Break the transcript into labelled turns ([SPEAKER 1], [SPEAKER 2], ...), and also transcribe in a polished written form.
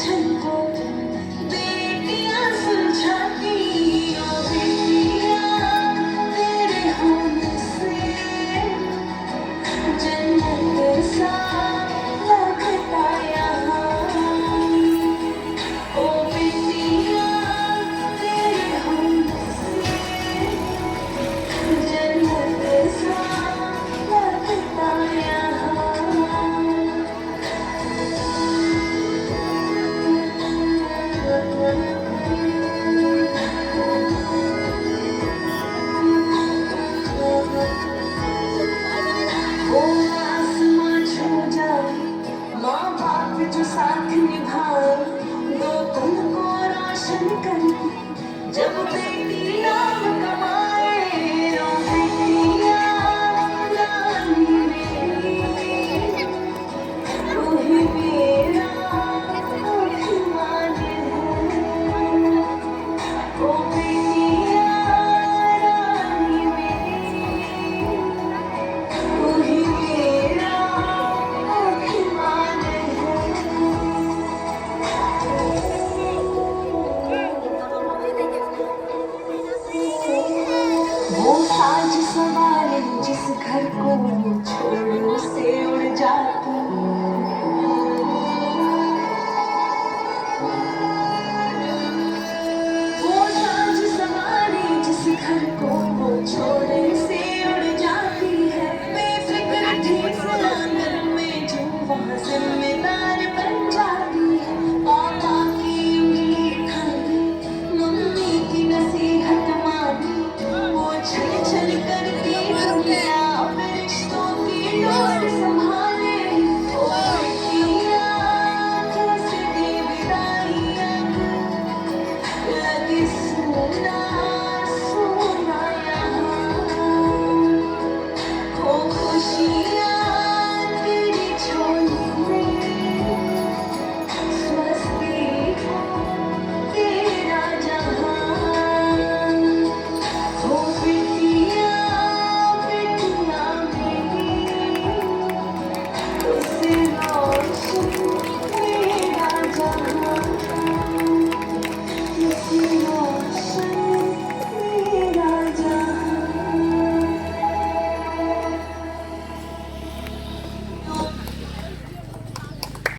[SPEAKER 1] रोशन को बेटियां सुलझाती ओ बेटियां तेरे होने से जन्नत सा लगता यहाँ ओ बेटियां तेरे होने से जन्नत सा लगता यहाँ ओ आसमां छू जाए माँ बाप जो साथ निभाए दो तुमको रोशन करती जब बेटी नाम कमाए ओ बेटियां रानी मेरी तू ही मेरा अभिमान है ओ बेटियां रानी मेरी तू ही मेरा अभिमान है वो साज सवारे जिस घर को